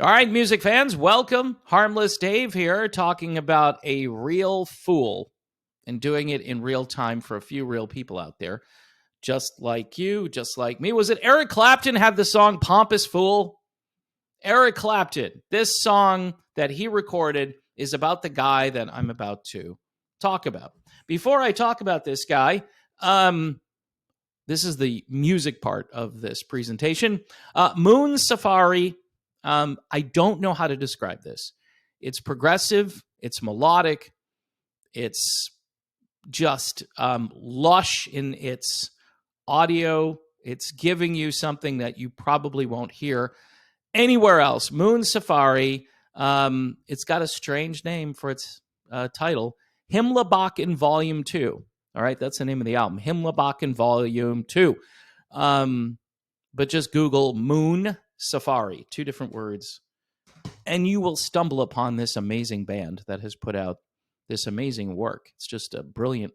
All right, music fans, welcome. Harmless Dave here, talking about a real fool and doing it in real time for a few real people out there, just like you, just like me. Was it Eric Clapton had the song Pompous Fool? Eric Clapton, this song that he recorded is about the guy that I'm about to talk about. Before I talk about this guy, this is the music part of this presentation. Moon Safari. I don't know how to describe this. It's progressive. It's melodic. It's just lush in its audio. It's giving you something that you probably won't hear anywhere else. Moon Safari. It's got a strange name for its title. Himmelbakken Volume 2. All right, that's the name of the album. Himmelbakken Volume 2. But just Google Moon Safari, 2 different words, and you will stumble upon this amazing band that has put out this amazing work. It's just a brilliant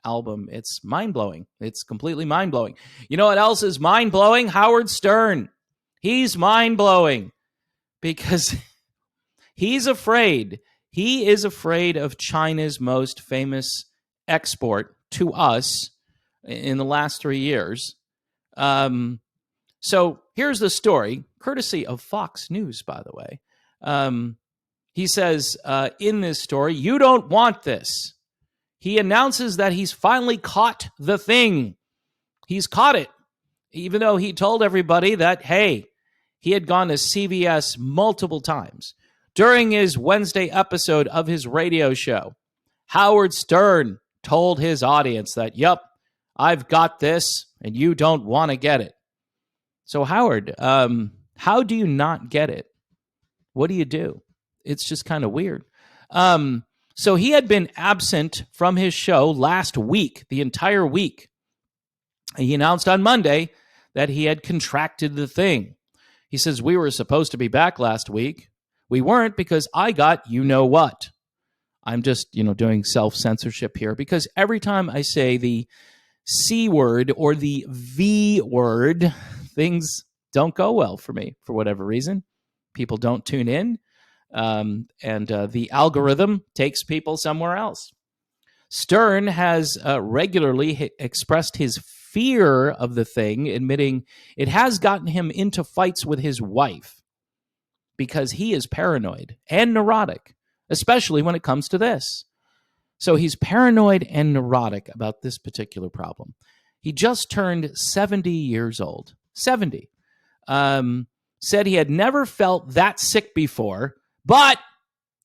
album. It's mind-blowing. It's completely mind-blowing. You know what else is mind-blowing? Howard Stern. He's mind-blowing because he's afraid. He is afraid of China's most famous export to us in the last 3 years. So here's the story, courtesy of Fox News, by the way. He says in this story, you don't want this. He announces that he's finally caught the thing. He's caught it, even though he told everybody that, hey, he had gone to CBS multiple times. During his Wednesday episode of his radio show, Howard Stern told his audience that, yep, I've got this, and you don't want to get it. So, Howard, how do you not get it? What do you do? It's just kind of weird. So he had been absent from his show last week, the entire week. He announced on Monday that he had contracted the thing. He says, we were supposed to be back last week. We weren't because I got you-know-what. I'm just, doing self-censorship here because every time I say the C word or the V word, things don't go well for me for whatever reason. People don't tune in, and the algorithm takes people somewhere else. Stern has regularly expressed his fear of the thing, admitting it has gotten him into fights with his wife because he is paranoid and neurotic, especially when it comes to this. So he's paranoid and neurotic about this particular problem. He just turned 70 years old. 70. Said he had never felt that sick before, but,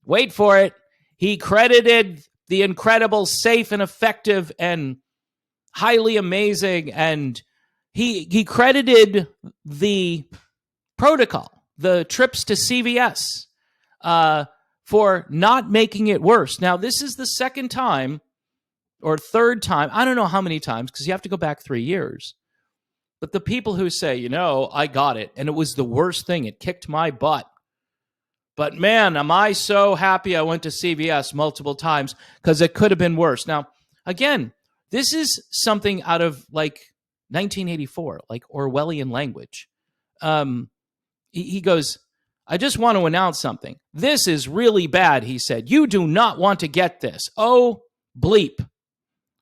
wait for it, he credited the incredible, safe, and effective, and highly amazing, and he credited the protocol, the trips to CVS, for not making it worse. Now, this is the second time or third time, I don't know how many times, because you have to go back 3 years. But the people who say, I got it, and it was the worst thing, it kicked my butt. But man, am I so happy I went to CVS multiple times because it could have been worse. Now, again, this is something out of like 1984, like Orwellian language. He goes, I just want to announce something. This is really bad, he said. You do not want to get this. Oh, bleep.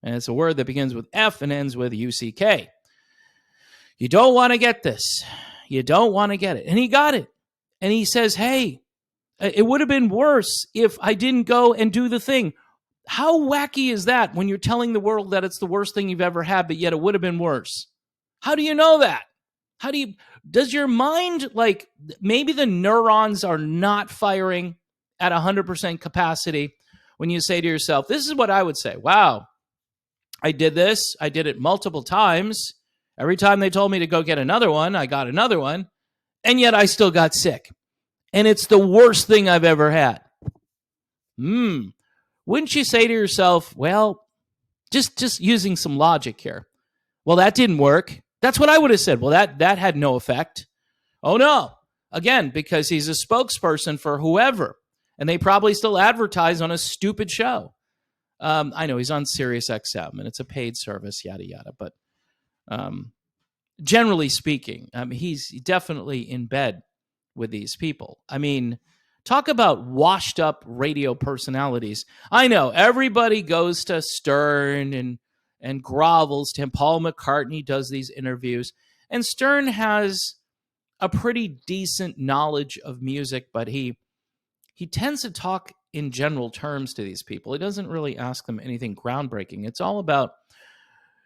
And it's a word that begins with F and ends with UCK. You don't want to get this. You don't want to get it. And he got it. And he says, hey, it would have been worse if I didn't go and do the thing. How wacky is that when you're telling the world that it's the worst thing you've ever had, but yet it would have been worse? How do you know that? Does your mind, maybe the neurons are not firing at 100% capacity when you say to yourself, this is what I would say. Wow, I did this. I did it multiple times. Every time they told me to go get another one, I got another one. And yet I still got sick. And it's the worst thing I've ever had. Wouldn't you say to yourself, well, just using some logic here. Well, that didn't work. That's what I would have said. Well, that had no effect. Oh, no. Again, because he's a spokesperson for whoever. And they probably still advertise on a stupid show. I know he's on Sirius XM, and it's a paid service, yada, yada. But generally speaking, he's definitely in bed with these people. I mean, talk about washed up radio personalities. I know everybody goes to Stern and grovels to him. Paul McCartney does these interviews, and Stern has a pretty decent knowledge of music, but he tends to talk in general terms to these people. He doesn't really ask them anything groundbreaking. It's all about,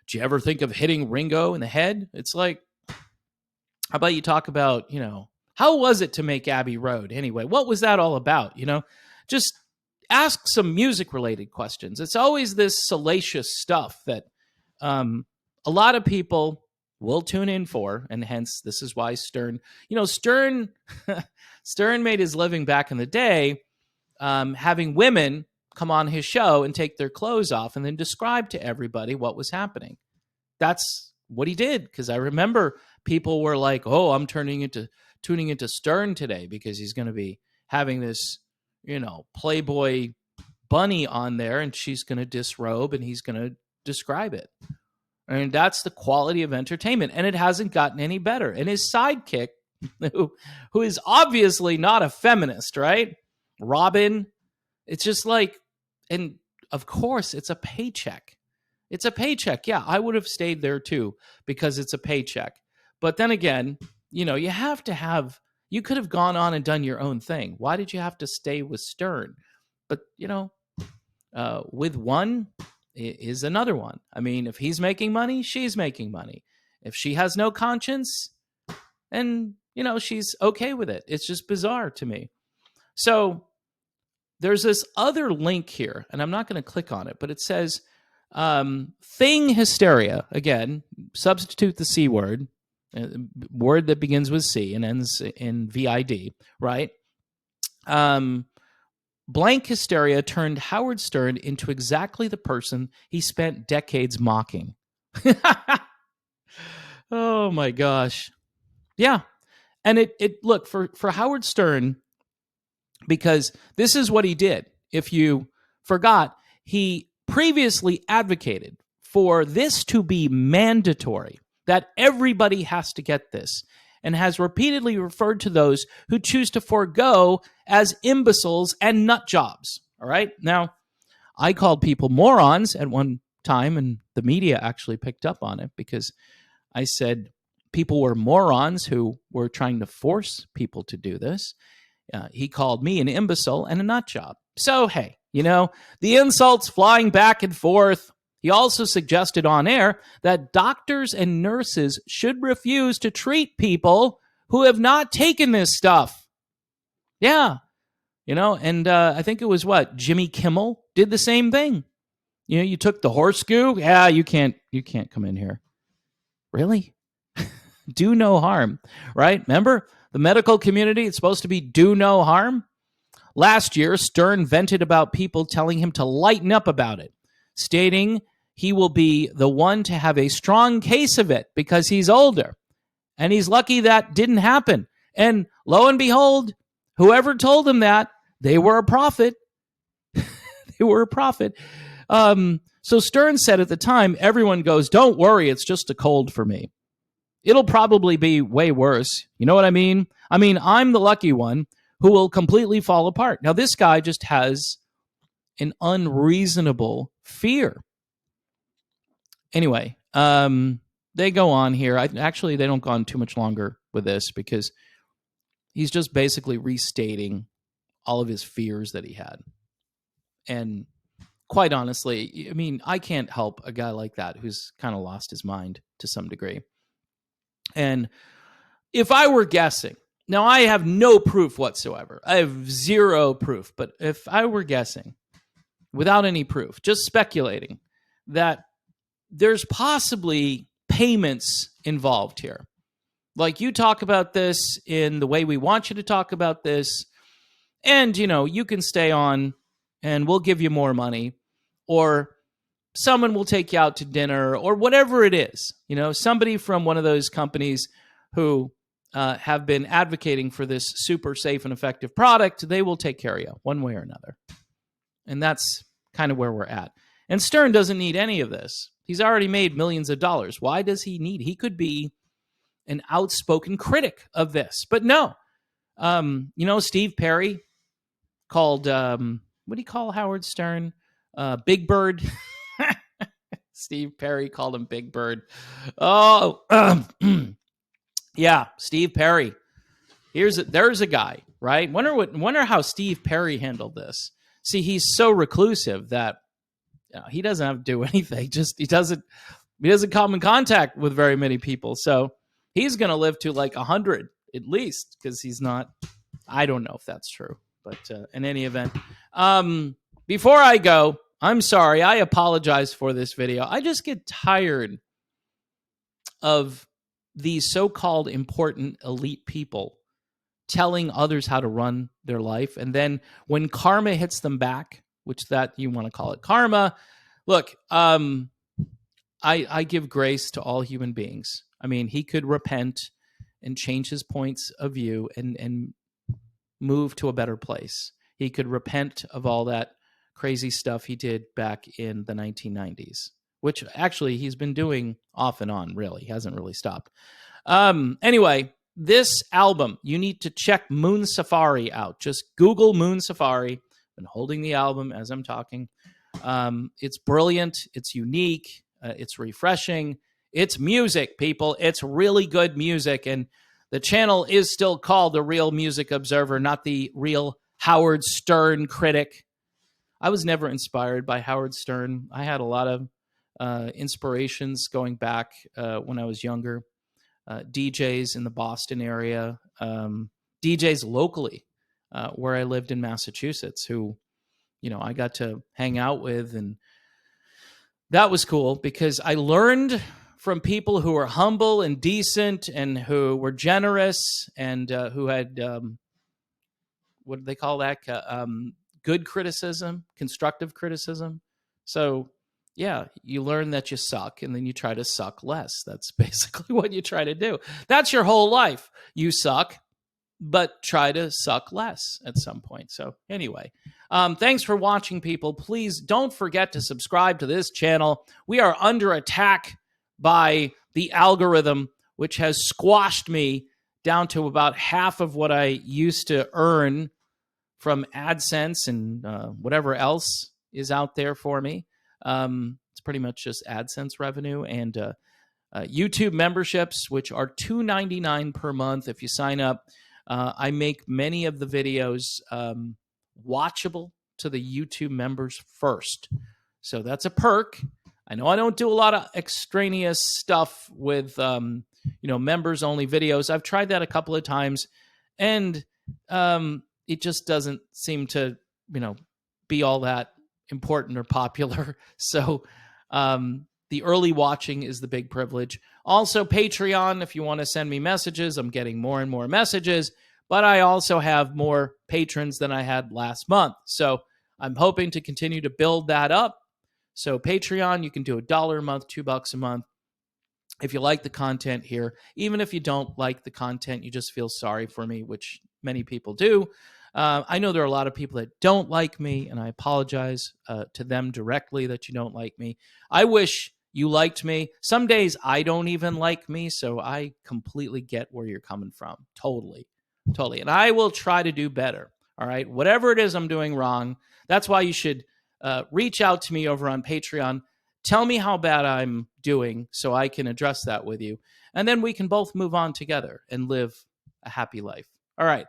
do you ever think of hitting Ringo in the head? It's like, how about you talk about, how was it to make Abbey Road anyway? What was that all about? Just ask some music related questions. It's always this salacious stuff that a lot of people will tune in for, and hence this is why Stern Stern made his living back in the day having women come on his show and take their clothes off and then describe to everybody what was happening. That's what he did, because I remember people were like, oh, I'm tuning into Stern today because he's going to be having this, Playboy bunny on there and she's going to disrobe and he's going to describe it. And that's the quality of entertainment. And it hasn't gotten any better. And his sidekick, who is obviously not a feminist, right? Robin, it's just like, and of course it's a paycheck. It's a paycheck. Yeah, I would have stayed there too because it's a paycheck. But then again, you could have gone on and done your own thing. Why did you have to stay with Stern? But, with one is another one. I mean, if he's making money, she's making money. If she has no conscience, and, she's okay with it. It's just bizarre to me. So there's this other link here, and I'm not going to click on it, but it says thing hysteria. Again, substitute the C word, word that begins with C and ends in VID, right? Blank hysteria turned Howard Stern into exactly the person he spent decades mocking. Oh my gosh. Yeah. And it look, for Howard Stern, because this is what he did. If you forgot, he previously advocated for this to be mandatory, that everybody has to get this, and has repeatedly referred to those who choose to forego as imbeciles and nut jobs. All right? Now, I called people morons at one time, and the media actually picked up on it because I said people were morons who were trying to force people to do this. He called me an imbecile and a nut job. So, hey, the insults flying back and forth. He also suggested on air that doctors and nurses should refuse to treat people who have not taken this stuff. Yeah. And I think it was Jimmy Kimmel did the same thing. You took the horse goo. Yeah, you can't come in here. Really? Do no harm, right? Remember, the medical community, it's supposed to be do no harm. Last year, Stern vented about people telling him to lighten up about it, stating he will be the one to have a strong case of it because he's older. And he's lucky that didn't happen. And lo and behold, whoever told him that, they were a prophet. They were a prophet. So Stern said at the time, everyone goes, don't worry, it's just a cold for me. It'll probably be way worse. You know what I mean? I mean, I'm the lucky one who will completely fall apart. Now, this guy just has an unreasonable fear. Anyway, they go on here. They don't go on too much longer with this because he's just basically restating all of his fears that he had. And quite honestly, I mean, I can't help a guy like that who's kind of lost his mind to some degree. And if I were guessing, now I have no proof whatsoever. I have zero proof. But if I were guessing, without any proof, just speculating, that there's possibly payments involved here. Like, you talk about this in the way we want you to talk about this, and, you can stay on and we'll give you more money, or someone will take you out to dinner, or whatever it is. Somebody from one of those companies who have been advocating for this super safe and effective product, they will take care of you one way or another. And that's kind of where we're at. And Stern doesn't need any of this. He's already made millions of dollars. Why does he need? He could be an outspoken critic of this. But no, Steve Perry called, what do you call Howard Stern? Big Bird. Steve Perry called him Big Bird. Oh, yeah, Steve Perry. There's a guy, right? Wonder how Steve Perry handled this. See, he's so reclusive that he doesn't have to do anything. Just he doesn't come in contact with very many people. So he's going to live to like 100 at least, because he's not. I don't know if that's true, but in any event, before I go, I'm sorry. I apologize for this video. I just get tired of these so-called important elite people telling others how to run their life. And then when karma hits them back, which that you want to call it karma, look, I give grace to all human beings. I mean, he could repent and change his points of view and move to a better place. He could repent of all that crazy stuff he did back in the 1990s, which actually he's been doing off and on, really. He hasn't really stopped. Anyway, this album, you need to check Moon Safari out. Just Google Moon Safari. I've been holding the album as I'm talking. It's brilliant. It's unique. It's refreshing. It's music, people. It's really good music. And the channel is still called The Real Music Observer, not the Real Howard Stern Critic. I was never inspired by Howard Stern. I had a lot of inspirations going back when I was younger. DJs in the Boston area, DJs locally where I lived in Massachusetts, who, I got to hang out with. And that was cool because I learned from people who were humble and decent and who were generous and who had, what do they call that? Good criticism, constructive criticism. So, yeah, you learn that you suck and then you try to suck less. That's basically what you try to do. That's your whole life. You suck, but try to suck less at some point. So anyway, thanks for watching, people. Please don't forget to subscribe to this channel. We are under attack by the algorithm, which has squashed me down to about half of what I used to earn from AdSense and whatever else is out there for me. It's pretty much just AdSense revenue and YouTube memberships, which are $2.99 per month if you sign up. I make many of the videos watchable to the YouTube members first. So that's a perk. I know I don't do a lot of extraneous stuff with members only videos. I've tried that a couple of times, and it just doesn't seem to be all that important or popular. So the early watching is the big privilege. Also, Patreon, if you want to send me messages, I'm getting more and more messages, but I also have more patrons than I had last month. So I'm hoping to continue to build that up. So Patreon, you can do $1 a month, $2 a month. If you like the content here, even if you don't like the content, you just feel sorry for me, which many people do. I know there are a lot of people that don't like me, and I apologize to them directly that you don't like me. I wish you liked me. Some days I don't even like me, so I completely get where you're coming from. Totally. And I will try to do better, all right? Whatever it is I'm doing wrong, that's why you should reach out to me over on Patreon. Tell me how bad I'm doing so I can address that with you, and then we can both move on together and live a happy life. All right.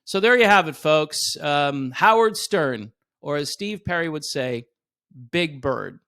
So there you have it, folks. Howard Stern, or as Steve Perry would say, Big Bird.